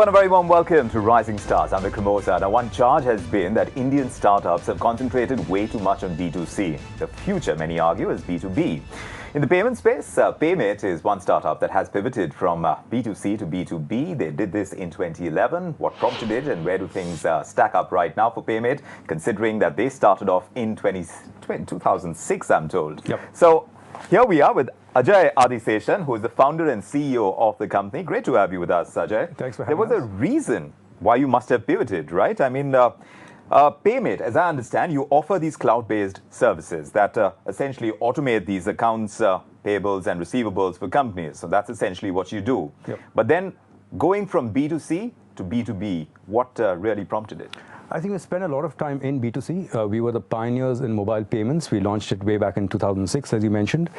and a very warm welcome to Rising Stars. I'm Vikram Oza. Now, one charge has been that Indian startups have concentrated way too much on B2C. The future, many argue, is B2B. In the payment space, PayMate is one startup that has pivoted from B2C to B2B. They did this in 2011. What prompted it, and where do things stack up right now for PayMate, considering that they started off in 2006, I'm told. Yep. So here we are with Ajay Adiseshann, who is the founder and CEO of the company. Great to have you with us, Ajay. Thanks for having us. There was a reason why you must have pivoted, right? I mean, PayMate, as I understand, you offer these cloud-based services that essentially automate these accounts, payables and receivables for companies. So that's essentially what you do. Yep. But then going from B2C to B2B, what really prompted it? I think we spent a lot of time in B2C. We were the pioneers in mobile payments. We launched it way back in 2006, as you mentioned.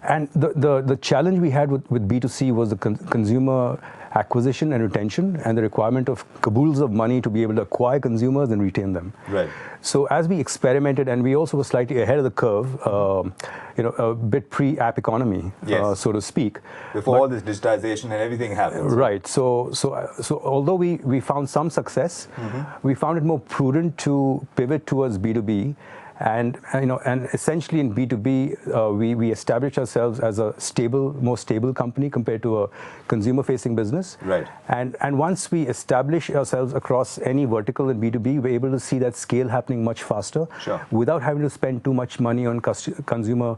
And the challenge we had with B2C was the consumer acquisition and retention, and the requirement of caboodles of money to be able to acquire consumers and retain them. Right. So as we experimented, and we also were slightly ahead of the curve, a bit pre-app economy, Yes. so to speak. Before all this digitization and everything happens. Right. So although we found some success, we found it more prudent to pivot towards B2B. And essentially in B2B, we established ourselves as a more stable company compared to a consumer-facing business. Right. And once we establish ourselves across any vertical in B2B, we're able to see that scale happening much faster, Sure. without having to spend too much money on consumer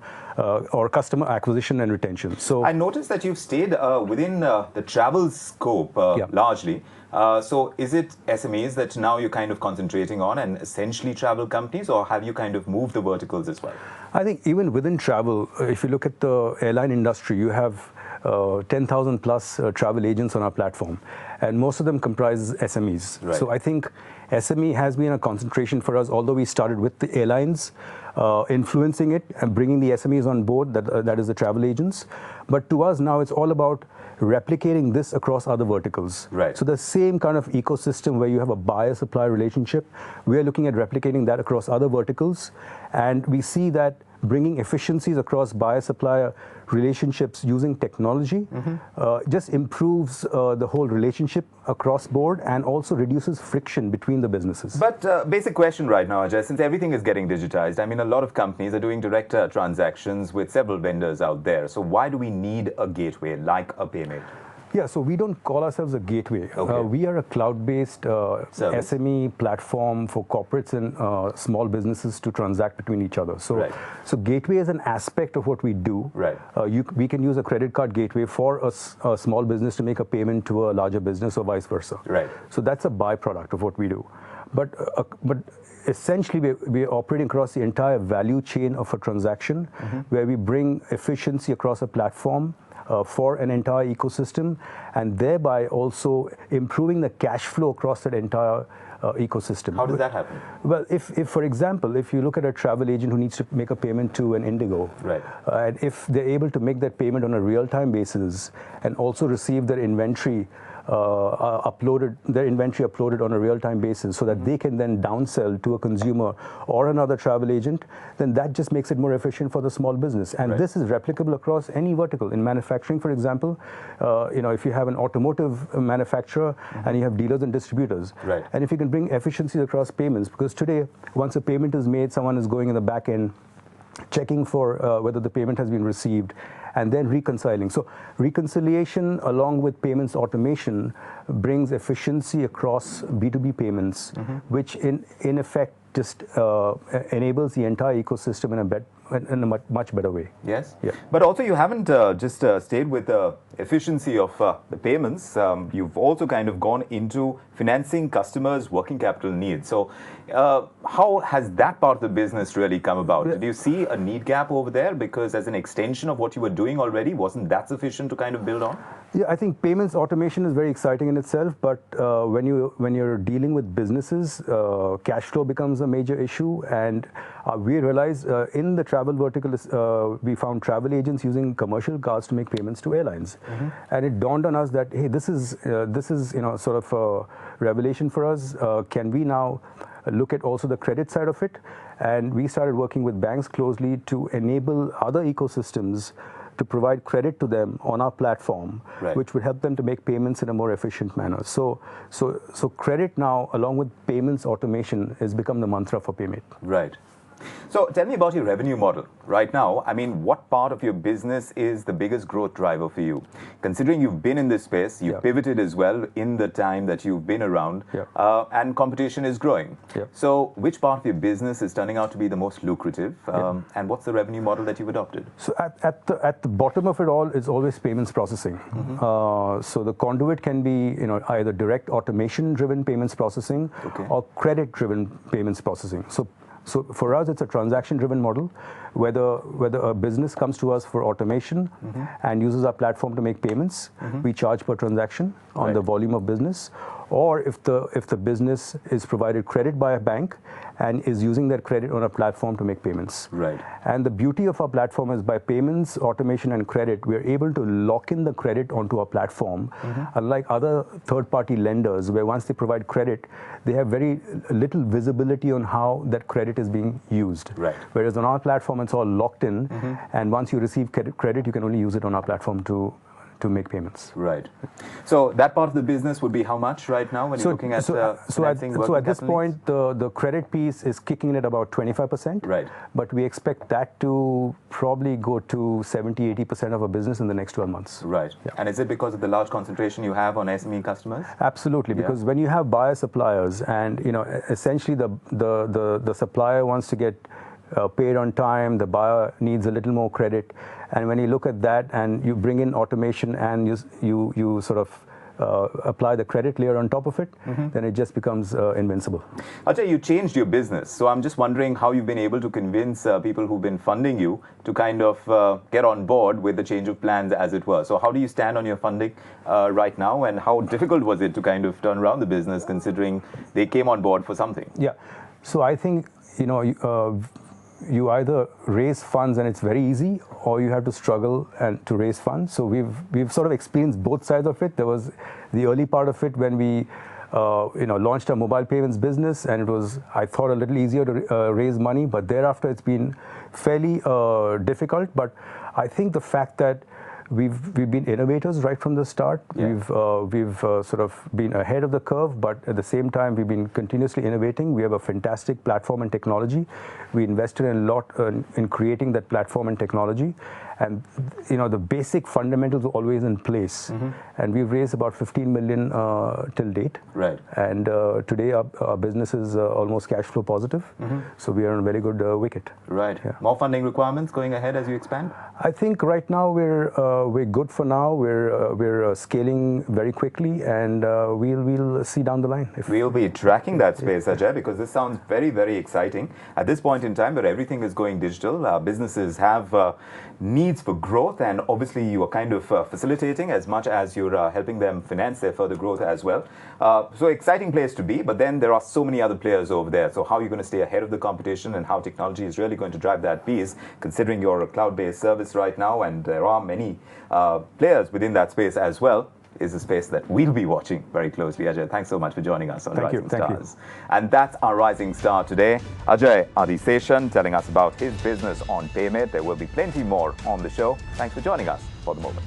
or customer acquisition and retention. So I noticed that you've stayed within the travel scope largely. So is it SMEs that now you're kind of concentrating on, and essentially travel companies, or have you kind of moved the verticals as well? I think even within travel, if you look at the airline industry, you have 10,000 plus travel agents on our platform, and most of them comprise SMEs. Right. So I think SME has been a concentration for us, although we started with the airlines, influencing it and bringing the SMEs on board, that is the travel agents. But to us now, it's all about replicating this across other verticals. Right. So the same kind of ecosystem where you have a buyer-supply relationship, we are looking at replicating that across other verticals, and we see that bringing efficiencies across buyer-supplier relationships using technology just improves the whole relationship across board, and also reduces friction between the businesses. But basic question right now, Ajay, since everything is getting digitized, I mean, a lot of companies are doing direct transactions with several vendors out there. So why do we need a gateway like a PayMate? Yeah, so we don't call ourselves a gateway. Okay. We are a cloud-based SME platform for corporates and small businesses to transact between each other. So, Right. so gateway is an aspect of what we do. Right. We can use a credit card gateway for a small business to make a payment to a larger business, or vice versa. Right. So that's a byproduct of what we do. But essentially, we're operating across the entire value chain of a transaction, where we bring efficiency across a platform for an entire ecosystem, and thereby also improving the cash flow across that entire ecosystem. How does that happen? Well, if for example, if you look at a travel agent who needs to make a payment to an Indigo, Right. And if they're able to make that payment on a real-time basis, and also receive their inventory uploaded on a real-time basis, so that they can then downsell to a consumer or another travel agent, then that just makes it more efficient for the small business. And Right. this is replicable across any vertical. In manufacturing, for example, if you have an automotive manufacturer and you have dealers and distributors, Right. and if you can bring efficiencies across payments, because today, once a payment is made, someone is going in the back end, checking for whether the payment has been received, and then reconciling. So reconciliation along with payments automation brings efficiency across B2B payments, which in effect just enables the entire ecosystem in a much better way. Yes. Yeah. But also you haven't just stayed with the efficiency of the payments. You've also kind of gone into financing customers' working capital needs. So how has that part of the business really come about? Did you see a need gap over there? Because as an extension of what you were doing already, wasn't that sufficient to kind of build on? Yeah, I think payments automation is very exciting in itself, but when you're dealing with businesses, cash flow becomes a major issue, and we realized in the travel vertical, we found travel agents using commercial cards to make payments to airlines, and it dawned on us that, hey, this is sort of a revelation for us. Can we now look at also the credit side of it? And we started working with banks closely to enable other ecosystems to provide credit to them on our platform, Right. which would help them to make payments in a more efficient manner. So credit now, along with payments automation, has become the mantra for PayMate. Right. So tell me about your revenue model right now. I mean, what part of your business is the biggest growth driver for you? Considering you've been in this space, you've pivoted as well in the time that you've been around, and competition is growing. So which part of your business is turning out to be the most lucrative, and what's the revenue model that you've adopted? So at the bottom of it all is always payments processing. So the conduit can be either direct automation-driven payments processing or credit-driven payments processing. So for us, it's a transaction-driven model. Whether a business comes to us for automation and uses our platform to make payments, we charge per transaction on the volume of business. Or if the business is provided credit by a bank and is using that credit on a platform to make payments. Right. And the beauty of our platform is by payments, automation, and credit, we're able to lock in the credit onto our platform, unlike other third-party lenders, where once they provide credit, they have very little visibility on how that credit is being used. Right. Whereas on our platform, it's all locked in, and once you receive credit, you can only use it on our platform to make payments. Right. So that part of the business would be how much right now when you're looking at financing So at this point, the credit piece is kicking in at about 25%. Right. But we expect that to probably go to 70-80% of our business in the next 12 months. Right. And is it because of the large concentration you have on SME customers? Absolutely, because when you have buyer suppliers and essentially the supplier wants to get paid on time, the buyer needs a little more credit, and when you look at that and you bring in automation and you sort of apply the credit layer on top of it, then it just becomes invincible. Ajay, you changed your business, so I'm just wondering how you've been able to convince people who've been funding you to kind of get on board with the change of plans, as it were. So how do you stand on your funding right now, and how difficult was it to kind of turn around the business, considering they came on board for something? Yeah, so I think you either raise funds and it's very easy, or you have to struggle and to raise funds. So we've sort of experienced both sides of it. There was the early part of it when we launched our mobile payments business, and it was, I thought, a little easier to raise money, but thereafter it's been fairly difficult. But I think the fact that we've been innovators right from the start. We've sort of been ahead of the curve, but at the same time, we've been continuously innovating. We have a fantastic platform and technology. We invested a lot in creating that platform and technology. And the basic fundamentals are always in place. And we've raised about 15 million till date. Right. And today our business is almost cash flow positive. So we are on a very good wicket. Right. Yeah. More funding requirements going ahead as you expand? I think right now we're good for now. We're scaling very quickly, and we'll see down the line. We'll be tracking that space, Ajay, because this sounds very, very exciting. At this point in time where everything is going digital, businesses have needs for growth, and obviously you are kind of facilitating as much as you're helping them finance their further growth as well. So exciting place to be, but then there are so many other players over there. So how are you going to stay ahead of the competition, and how technology is really going to drive that piece, considering you're a cloud-based service right now, and there are many players within that space as well, is a space that we'll be watching very closely. Ajay, thanks so much for joining us on Rising Stars. And that's our Rising Star today, Ajay Adiseshann, telling us about his business on PayMate. There will be plenty more on the show. Thanks for joining us for the moment.